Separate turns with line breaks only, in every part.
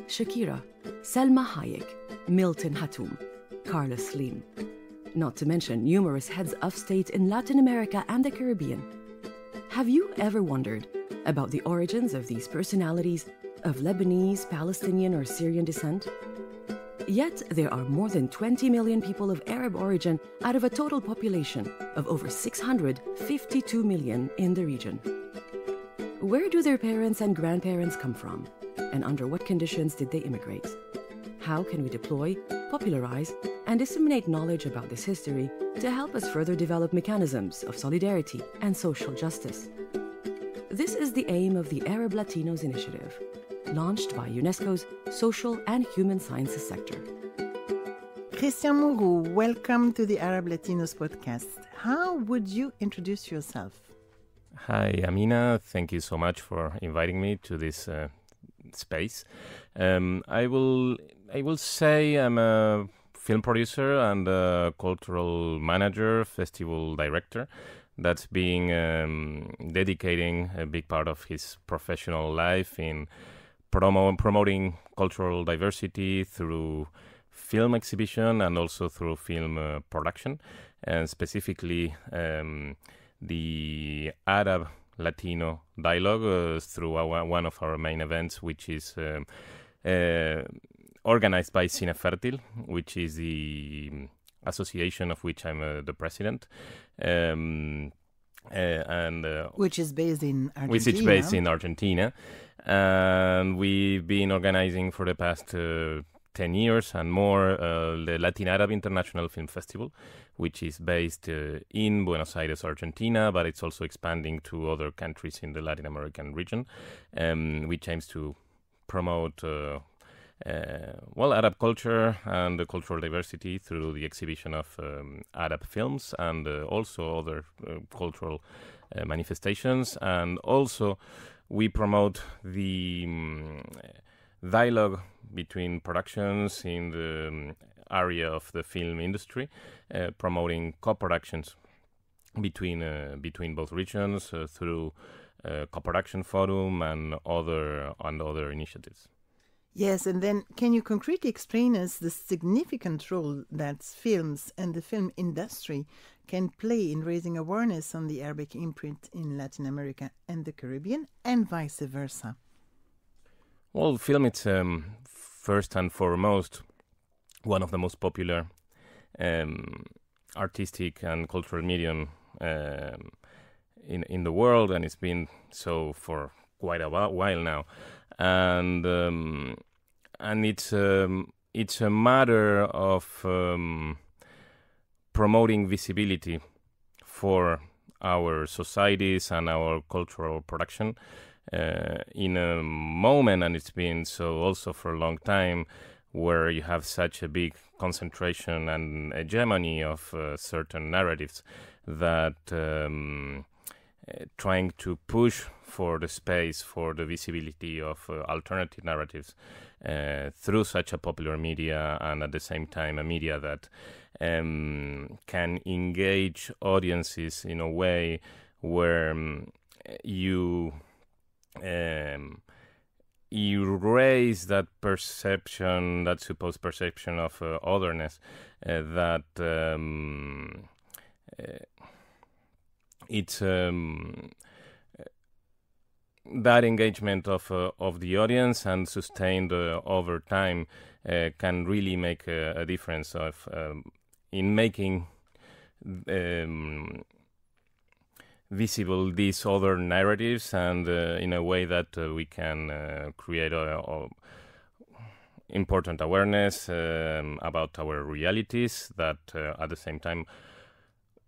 Shakira, Selma Hayek, Milton Hatoum, Carlos Slim, not to mention numerous heads of state in Latin America and the Caribbean. Have you ever wondered about the origins of these personalities of Lebanese, Palestinian, or Syrian descent? Yet there are more than 20 million people of Arab origin out of a total population of over 652 million in the region. Where do their parents and grandparents come from? And under what conditions did they immigrate? How can we deploy, popularize, and disseminate knowledge about this history to help us further develop mechanisms of solidarity and social justice? This is the aim of the Arab Latinos Initiative, launched by UNESCO's Social and Human Sciences sector.
Christian Mouroux, welcome to the Arab Latinos podcast. How would you introduce yourself?
Hi, Amina. Thank you so much for inviting me to this space. I will say I'm a film producer and a cultural manager, festival director. That's being dedicating a big part of his professional life in promoting cultural diversity through film exhibition and also through film production, and specifically the Arab Latino dialogue through one of our main events, which is organized by Cine Fertil, which is the association of which I'm the president.
Which is based in Argentina.
Which is based in Argentina. And we've been organizing for the past 10 years and more the LatinArab International Film Festival, which is based in Buenos Aires, Argentina, but it's also expanding to other countries in the Latin American region, which aims to promote Arab culture and the cultural diversity through the exhibition of Arab films and also other cultural manifestations. And also we promote the dialogue between productions in the area of the film industry, promoting co-productions between both regions through co-production forum and other initiatives.
Yes, and then can you concretely explain us the significant role that films and the film industry can play in raising awareness on the Arabic imprint in Latin America and the Caribbean, and vice versa?
Well, film is first and foremost one of the most popular artistic and cultural medium in the world, and it's been so for quite a while now. And it's a matter of promoting visibility for our societies and our cultural production in a moment, and it's been so also for a long time, where you have such a big concentration and hegemony of certain narratives that trying to push for the space, for the visibility of alternative narratives through such a popular media, and at the same time a media that can engage audiences in a way where you erase that perception, that supposed perception of otherness, that it's that engagement of the audience and sustained over time can really make a difference in making visible these other narratives, and in a way that we can create important awareness about our realities that at the same time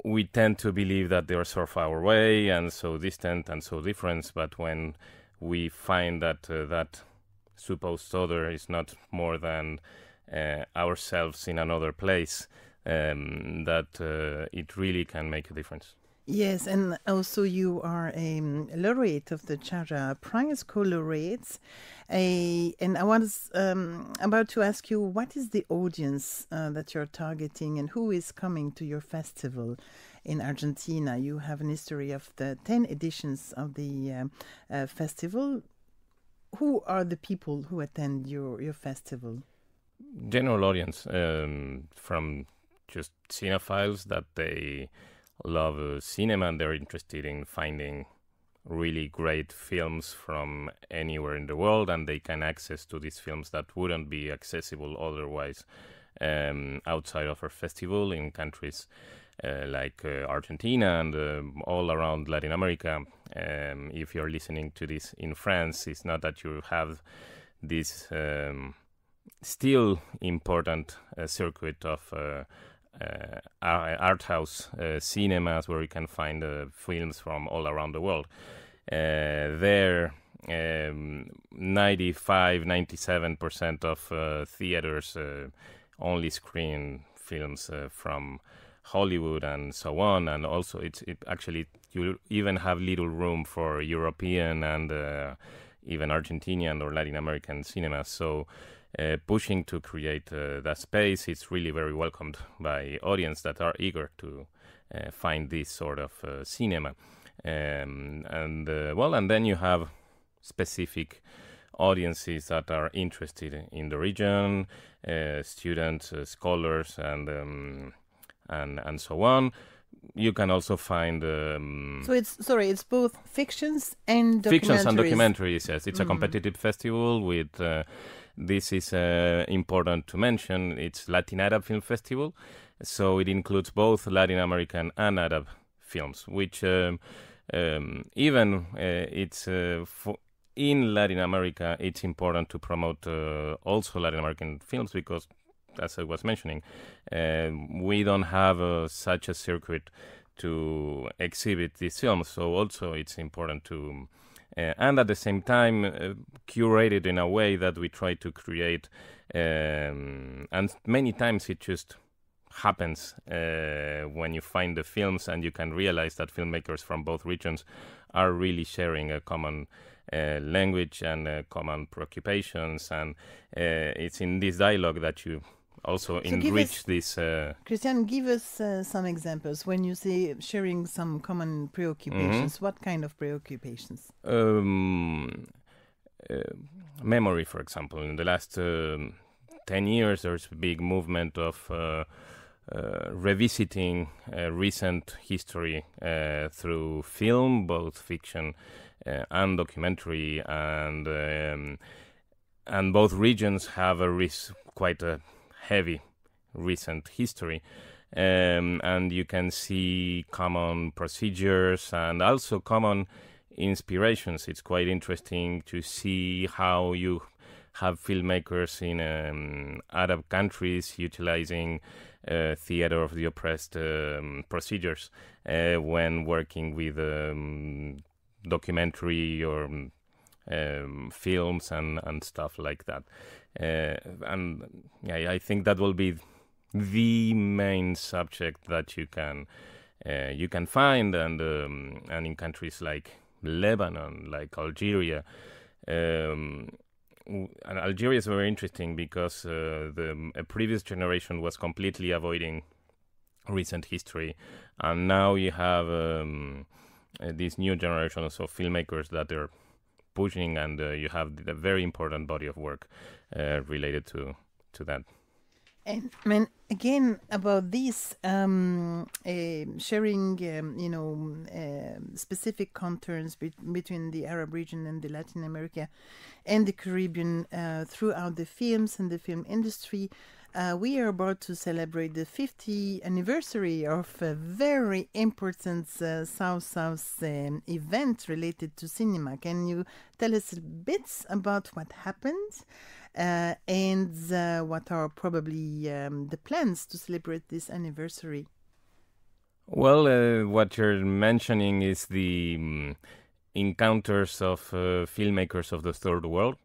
we tend to believe that they are so far away and so distant and so different, but when we find that that supposed other is not more than ourselves in another place, that it really can make a difference.
Yes, and also you are a laureate of the Chara Prize, co-laureates. And I was about to ask you, what is the audience that you're targeting and who is coming to your festival in Argentina? You have an history of the 10 editions of the festival. who are the people who attend your festival?
General audience, from just cinephiles that they love cinema and they're interested in finding really great films from anywhere in the world, and they can access to these films that wouldn't be accessible otherwise outside of our festival in countries like Argentina and all around Latin America. If you're listening to this in France, it's not that you have this still important circuit of art house cinemas where you can find films from all around the world. There, 97% of theaters only screen films from Hollywood and so on, and also it actually you even have little room for European and even Argentinian or Latin American cinemas. So pushing to create that space, it's really very welcomed by audience that are eager to find this sort of cinema. And then you have specific audiences that are interested in the region, students, scholars, and so on. You can also find.
So it's both fictions and documentaries.
Fictions and documentaries. Yes, it's a competitive festival with. This is important to mention. It's LatinArab Film Festival, so it includes both Latin American and Arab films, which it's in Latin America. It's important to promote also Latin American films because, as I was mentioning, we don't have such a circuit to exhibit these films. So also it's important to, and at the same time, curate it in a way that we try to create, and many times it just happens when you find the films and you can realize that filmmakers from both regions are really sharing a common language and common preoccupations, and it's in this dialogue that you also enrich this.
Christian, give us some examples. When you say sharing some common preoccupations, what kind of preoccupations?
Memory, for example. In the last 10 years, there's a big movement of revisiting recent history through film, both fiction and documentary, and both regions have quite a heavy recent history, and you can see common procedures and also common inspirations. It's quite interesting to see how you have filmmakers in Arab countries utilizing theater of the oppressed procedures when working with documentary or films and stuff like that. I think that will be the main subject that you can find, and in countries like Lebanon, like Algeria. And Algeria is very interesting because a previous generation was completely avoiding recent history, and now you have these new generations of filmmakers that are pushing, and you have a very important body of work related to that.
And again about this sharing, specific contours between the Arab region and the Latin America and the Caribbean throughout the films and the film industry. We are about to celebrate the 50th anniversary of a very important South-South event related to cinema. Can you tell us a bit about what happened and what are probably the plans to celebrate this anniversary?
Well, what you're mentioning is the encounters of filmmakers of the Third World,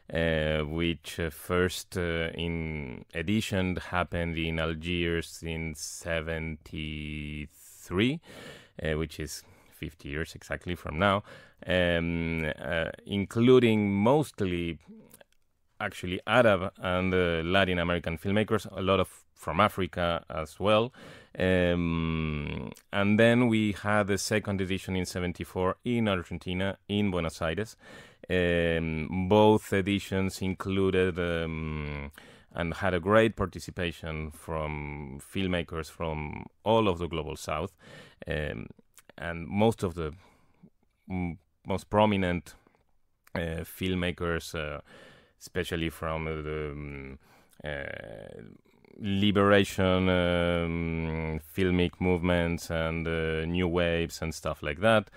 which first in edition happened in Algiers in 1973, which is 50 years exactly from now, including mostly actually Arab and Latin American filmmakers, a lot of from Africa as well. And then we had the second edition in 1974 in Argentina, in Buenos Aires, Both editions included and had a great participation from filmmakers from all of the global south, and most of the most prominent filmmakers, especially from the liberation filmic movements and new waves and stuff like that,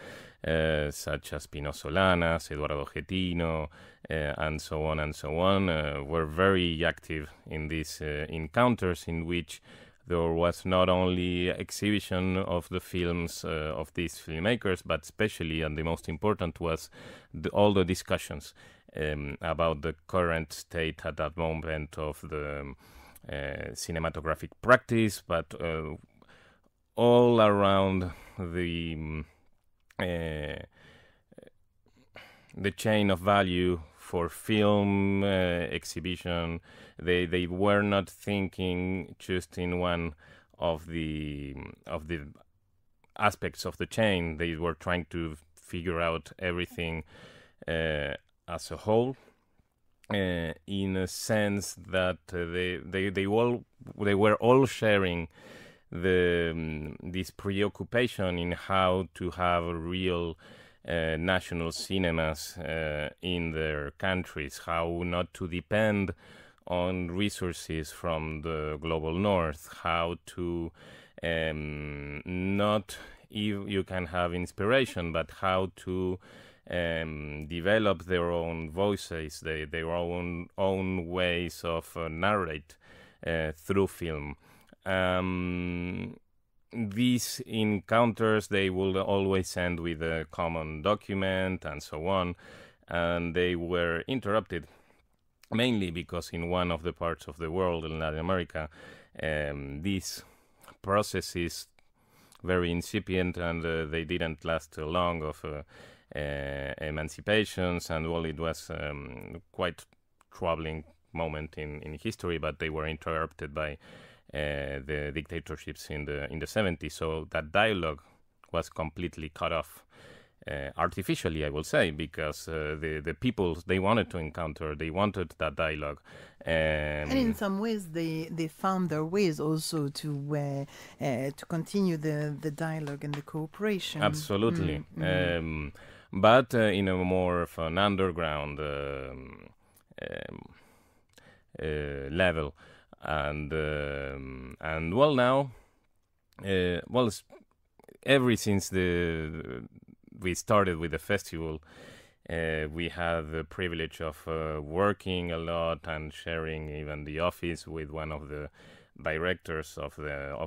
such as Pino Solanas, Eduardo Getino, and so on, were very active in these encounters, in which there was not only exhibition of the films of these filmmakers, but especially, and the most important, was all the discussions about the current state at that moment of the cinematographic practice, but all around the chain of value for film exhibition. They were not thinking just in one of the aspects of the chain. They were trying to figure out everything as a whole, in a sense that they were all sharing this preoccupation in how to have real national cinemas in their countries, how not to depend on resources from the global north, how to not you can have inspiration, but how to develop their own voices, their own ways of narrate through film. These encounters, they will always end with a common document and so on, and they were interrupted mainly because in one of the parts of the world, in Latin America, this process is very incipient, and they didn't last long of emancipations, and well, it was quite troubling moment in history, but they were interrupted by the dictatorships in the 70s. So that dialogue was completely cut off, artificially, I will say, because the people, they wanted to encounter, they wanted that dialogue.
And in some ways, they found their ways also to continue the dialogue and the cooperation.
Absolutely. But in a more of an underground level. And well, now, ever since we started with the festival, we had the privilege of working a lot and sharing even the office with one of the directors of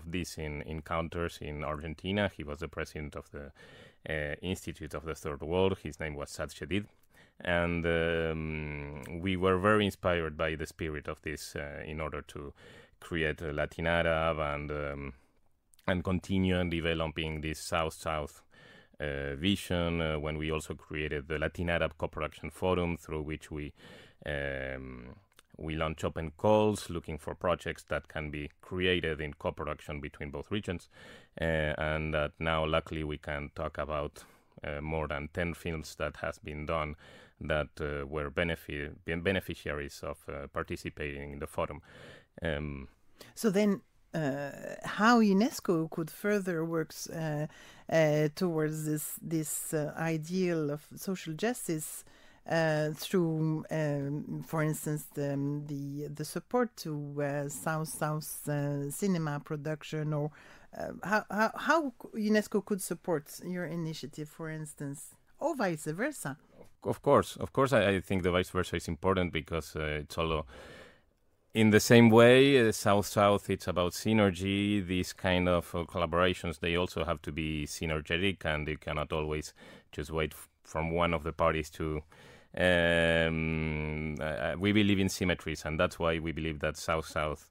these encounters in Argentina. He was the president of the Institute of the Third World. His name was Sad Shedid. And we were very inspired by the spirit of this in order to create a LatinArab and continue developing this South-South vision, when we also created the LatinArab Co-Production Forum, through which we launch open calls looking for projects that can be created in co-production between both regions, and that now luckily we can talk about more than 10 films that has been done that were beneficiaries of participating in the forum.
So then, how UNESCO could further work towards this ideal of social justice through, for instance, the support to South cinema production, or how UNESCO could support your initiative, for instance, or vice versa?
Of course, I think the vice versa is important, because it's all in the same way. South-South, it's about synergy. These kind of collaborations, they also have to be synergetic, and you cannot always just wait from one of the parties to. We believe in symmetries, and that's why we believe that South-South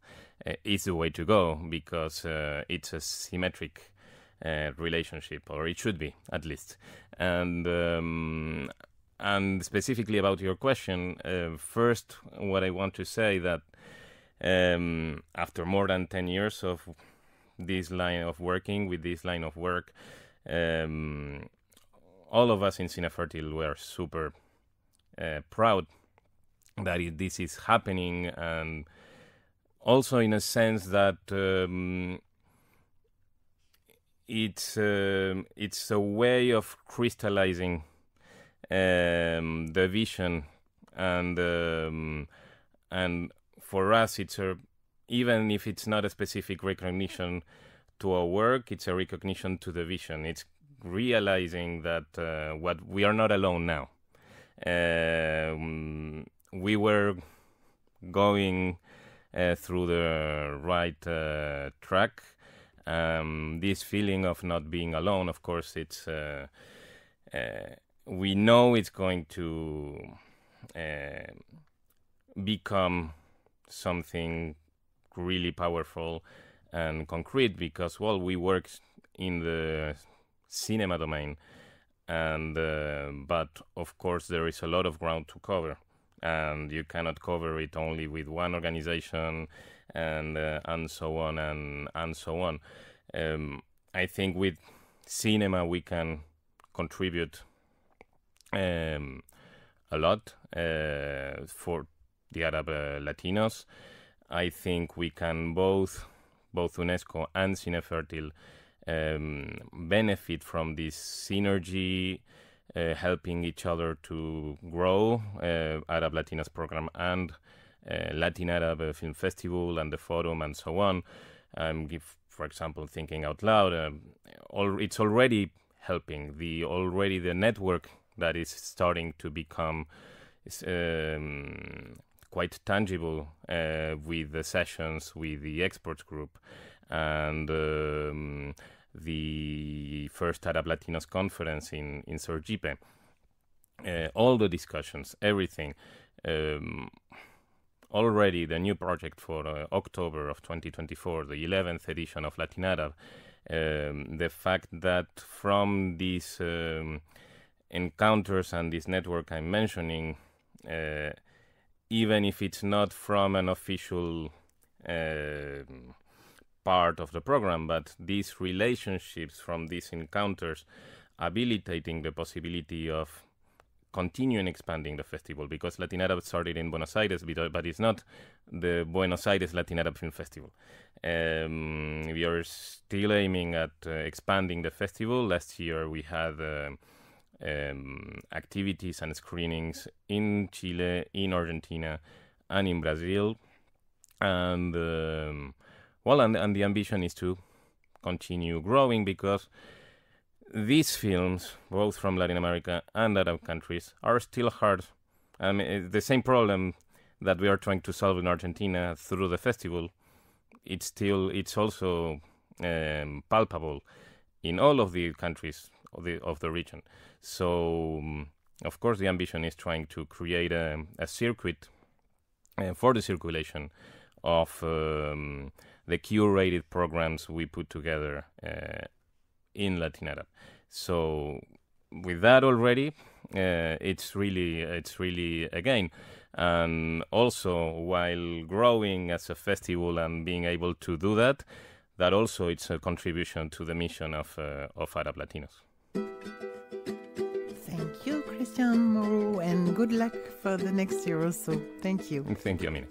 is the way to go, because it's a symmetric relationship, or it should be, at least. And specifically about your question, first, what I want to say that after more than 10 years of this line of working, with this line of work, all of us in Cinefertil were super proud that this is happening, and also in a sense that it's a way of crystallizing the vision, and for us it's even if it's not a specific recognition to our work, it's a recognition to the vision. It's realizing that what we are not alone now. We were going through the right track. This feeling of not being alone, of course, it's we know it's going to become something really powerful and concrete, because, well, we work in the cinema domain, and but of course there is a lot of ground to cover, and you cannot cover it only with one organization and so on and so on. I think with cinema we can contribute a lot for the Arab Latinos. I think we can both UNESCO and Cinefertil benefit from this synergy, helping each other to grow Arab Latinos program and LatinArab Film Festival and the Forum and so on. For example, thinking out loud, it's already helping the network that is starting to become quite tangible with the sessions with the experts group and the first Arab Latinos conference in Sergipe. All the discussions, everything. Already the new project for October of 2024, the 11th edition of LatinArab, the fact that from these encounters and this network I'm mentioning, even if it's not from an official part of the program, but these relationships from these encounters habilitating the possibility of continuing expanding the festival, because LatinArab started in Buenos Aires, but it's not the Buenos Aires LatinArab Film Festival. We are still aiming at expanding the festival. Last year we had activities and screenings in Chile, in Argentina, and in Brazil, and the ambition is to continue growing, because these films, both from Latin America and Arab countries, are still hard. I mean, the same problem that we are trying to solve in Argentina through the festival, it's also palpable in all of the countries of the region. So, of course, the ambition is trying to create a circuit for the circulation of the curated programs we put together in LatinArab. So, with that already, it's really again, and also while growing as a festival and being able to do that also it's a contribution to the mission of Arab Latinos.
Thank you, Christian Mouroux, and good luck for the next year or so. Thank you.
Thank you, Amina.